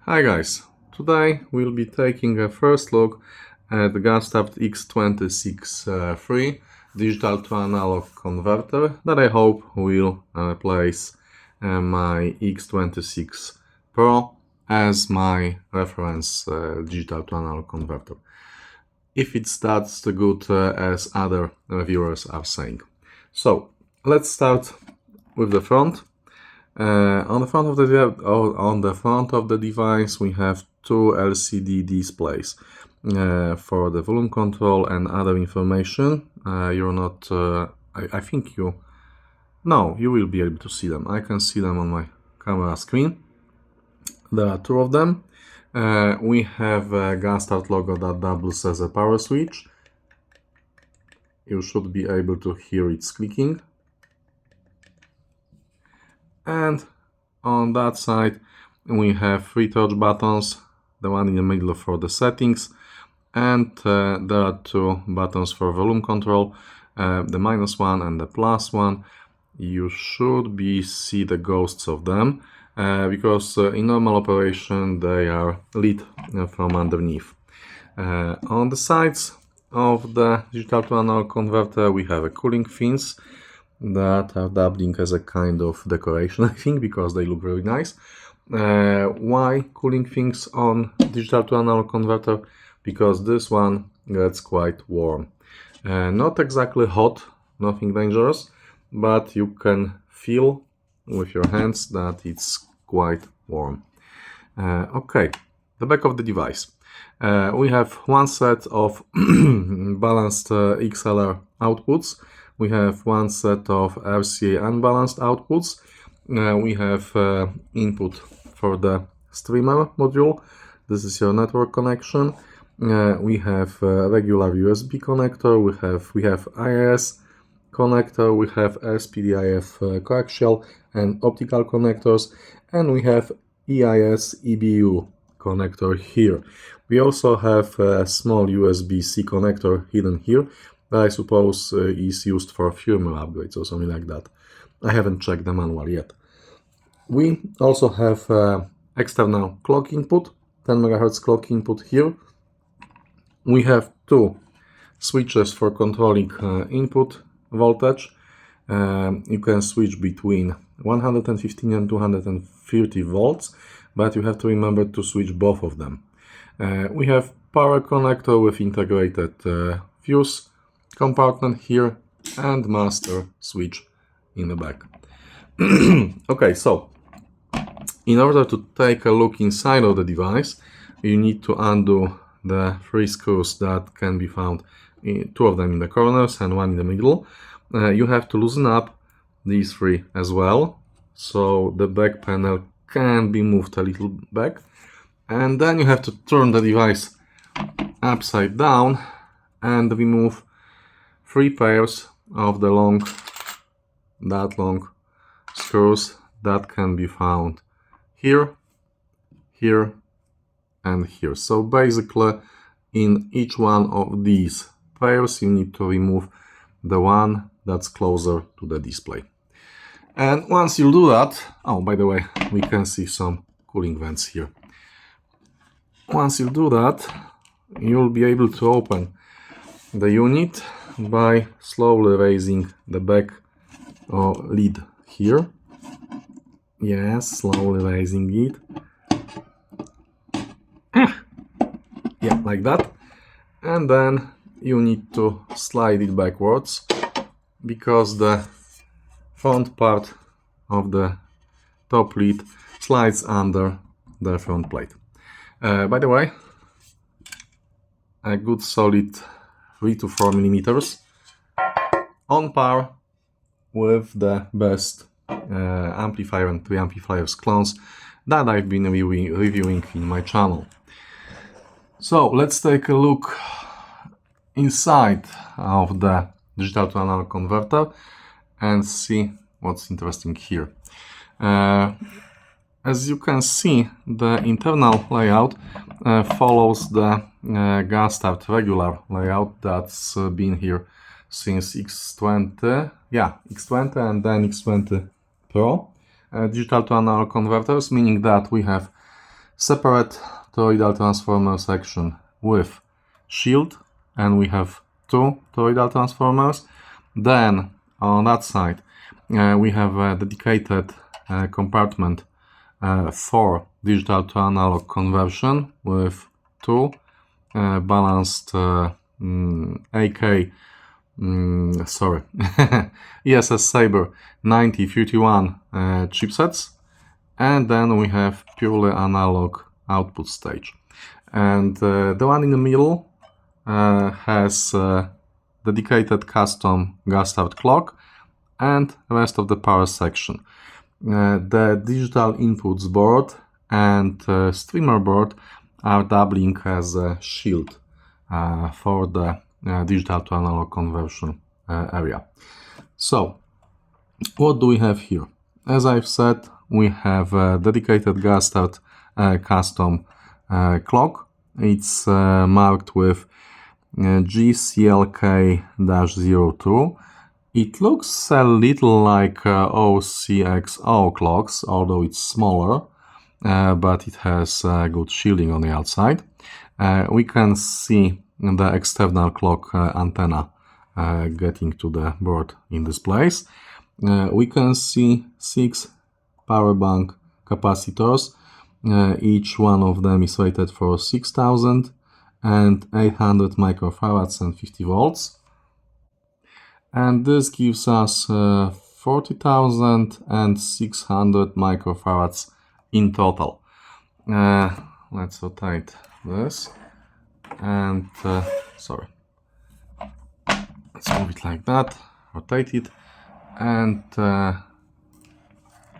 Hi guys, today we'll be taking a first look at the Gustard X26 III digital to analog converter that I hope will replace my X26 Pro as my reference digital to analog converter, if it's that good as other reviewers are saying. So let's start with the front. On the front of the device, we have two LCD displays for the volume control and other information. You're not. I think you. No, you will be able to see them. I can see them on my camera screen. There are two of them. We have a Gustard logo that doubles as a power switch. You should be able to hear it clicking. And on that side we have three touch buttons, the one in the middle for the settings, and there are two buttons for volume control, the -1 and the +1. You should see the ghosts of them because in normal operation they are lit from underneath. On the sides of the digital to analog converter we have a cooling fins that are dubbing as a kind of decoration, I think, because they look very nice. Why cooling things on digital to analog converter? Because this one gets quite warm. Not exactly hot, nothing dangerous, but you can feel with your hands that it's quite warm. Okay, the back of the device. We have one set of balanced XLR outputs. We have one set of RCA unbalanced outputs. We have input for the streamer module. This is your network connection. We have a regular USB connector. We have IIS connector. We have SPDIF coaxial and optical connectors, and we have EIS EBU connector here. We also have a small USB-C connector hidden here. I suppose is used for firmware upgrades or something like that. I haven't checked the manual yet. We also have external clock input, 10 MHz clock input here. We have two switches for controlling input voltage. You can switch between 115 and 230 volts, but you have to remember to switch both of them. We have power connector with integrated fuse compartment here and master switch in the back. Okay, so in order to take a look inside of the device, you need to undo the three screws that can be found, two of them in the corners and one in the middle. You have to loosen up these three as well, so the back panel can be moved a little back, and then you have to turn the device upside down and remove three pairs of the long screws that can be found here, here, and here. So basically in each one of these pairs you need to remove the one that's closer to the display. And once you do that, oh, by the way, we can see some cooling vents here. Once you do that, you'll be able to open the unit by slowly raising the back lid here. Yes, slowly raising it. Yeah, like that. And then you need to slide it backwards because the front part of the top lid slides under the front plate. By the way, a good solid 3 to 4 millimeters, on par with the best amplifier and preamplifiers clones that I've been reviewing in my channel. So let's take a look inside of the digital to analog converter and see what's interesting here. As you can see, the internal layout follows the Gustard regular layout that's been here since X20, X20 and then X20 Pro digital to analog converters, meaning that we have separate toroidal transformer section with shield, and we have 2 toroidal transformers. Then on that side we have a dedicated compartment for digital to analog conversion with 2 balanced AK ESS Saber 9051 chipsets, and then we have purely analog output stage. And the one in the middle has dedicated custom Gustard clock and the rest of the power section. The digital inputs board and streamer board are doubling as a shield for the digital to analog conversion area. So what do we have here? As I've said, we have a dedicated Gustard custom clock. It's marked with GCLK-02. It looks a little like OCXO clocks, although it's smaller, but it has good shielding on the outside. We can see the external clock antenna getting to the board in this place. We can see 6 power bank capacitors. Each one of them is rated for 6,000 and 800 microfarads and 50 volts. And this gives us 40,600 microfarads in total. Let's rotate this and let's move it like that, rotate it, and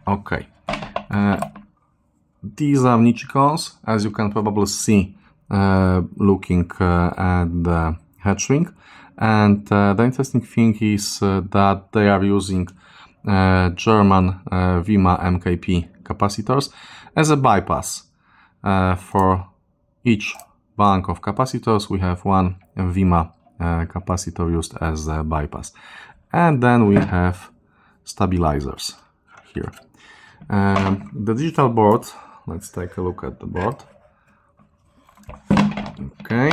okay. These are Nichicons, as you can probably see looking at the head shrink. And the interesting thing is that they are using German Vima MKP capacitors as a bypass. For each bank of capacitors we have one Vima capacitor used as a bypass. And then we have stabilizers here. The digital board, let's take a look at the board. Okay.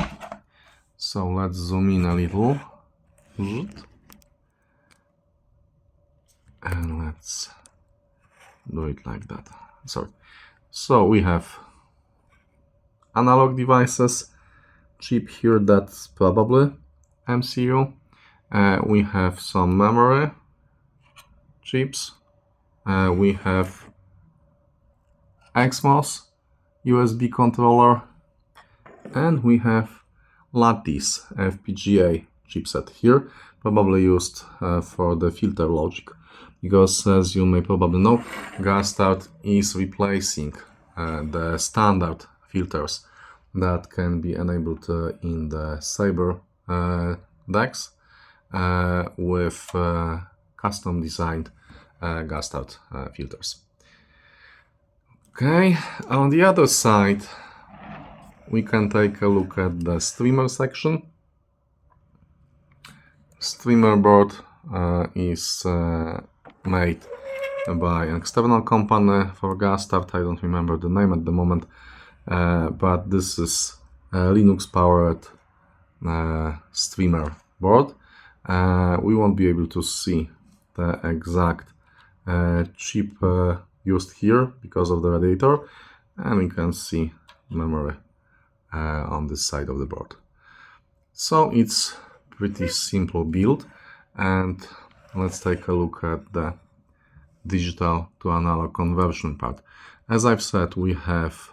So let's zoom in a little, and let's do it like that. Sorry. So we have analog devices, chip here, that's probably MCU. We have some memory chips. We have XMOS USB controller, and we have Lattice FPGA chipset here, probably used for the filter logic, because as you may probably know, Gustard is replacing the standard filters that can be enabled in the Saber DACs with custom designed Gustard filters. Okay, on the other side we can take a look at the streamer section. Streamer board is made by an external company for Gustard. I don't remember the name at the moment, but this is a Linux powered streamer board. We won't be able to see the exact chip used here because of the radiator, and we can see memory on this side of the board. So it's pretty simple build, and let's take a look at the digital to analog conversion part. As I've said, we have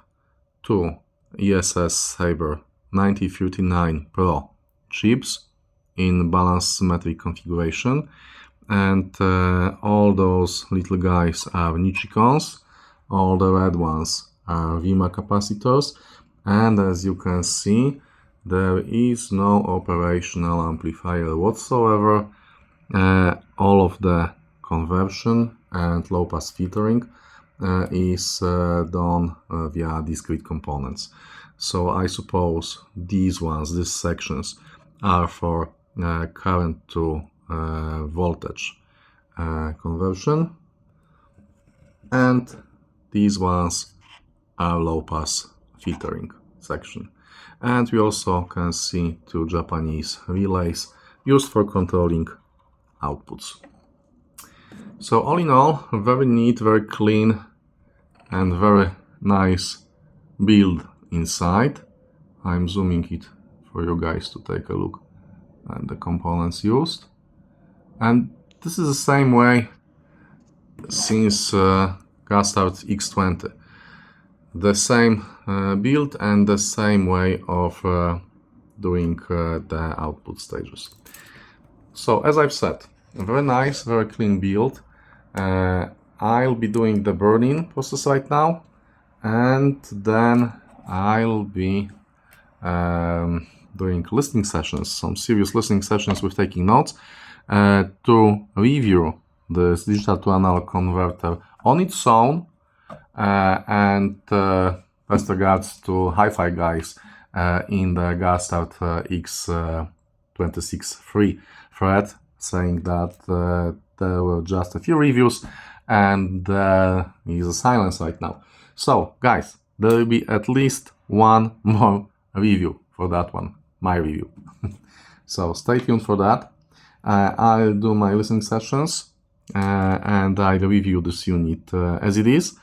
2 ESS Saber 9059 Pro chips in balanced symmetric configuration, and all those little guys are Nichicons. All the red ones are Vima capacitors. And as you can see, there is no operational amplifier whatsoever. All of the conversion and low-pass filtering is done via discrete components. So I suppose these sections are for current to voltage conversion, and these ones low pass filtering section. And we also can see two Japanese relays used for controlling outputs. So all in all, very neat, very clean and very nice build inside. I'm zooming it for you guys to take a look at the components used. And this is the same way since Gustard X20. The same build and the same way of doing the output stages. So as I've said, a very nice, very clean build. I'll be doing the burn-in process right now, and then I'll be doing listening sessions, some serious listening sessions with taking notes to review this digital to analog converter on its own, and best regards to HiFi guys in the Gustard X26 III thread, saying that there were just a few reviews and there is a silence right now. So guys, there will be at least one more review for that one, my review. So stay tuned for that. I'll do my listening sessions and I'll review this unit as it is,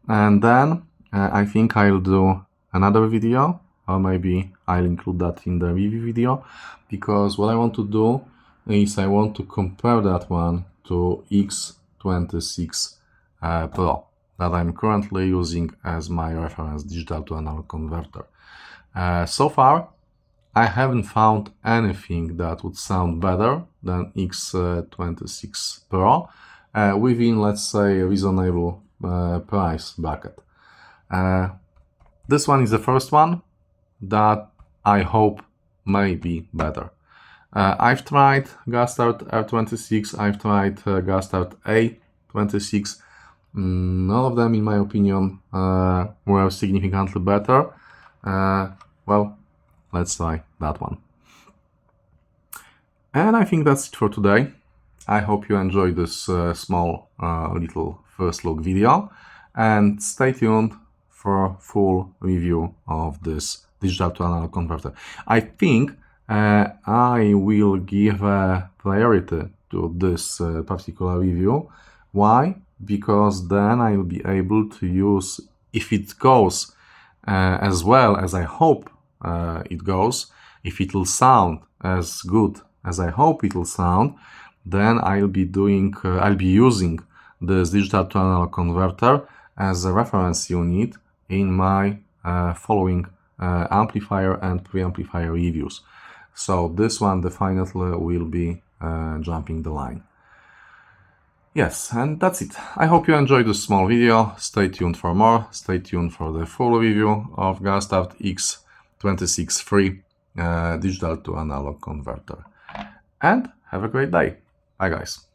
and then I think I'll do another video, or maybe I'll include that in the review video, because what I want to do is I want to compare that one to X26 Pro that I'm currently using as my reference digital to analog converter. So far I haven't found anything that would sound better than X26 Pro within, let's say, a reasonable price bracket. This one is the first one that I hope may be better. I've tried Gustard R26, I've tried Gustard A26. None of them, in my opinion, were significantly better. Well, let's try that one. And I think that's it for today. I hope you enjoyed this small little first look video, and stay tuned for full review of this digital to analog converter. I think I will give priority to this particular review. Why? Because then I'll be able to use, if it goes as well as I hope it goes, if it will sound as good as I hope it will sound, then I'll be using this digital to analog converter as a reference unit in my following amplifier and preamplifier reviews. So this one definitely will be jumping the line. Yes, and that's it. I hope you enjoyed this small video. Stay tuned for more. Stay tuned for the full review of Gustard X26 III digital to analog converter. And have a great day. Bye guys.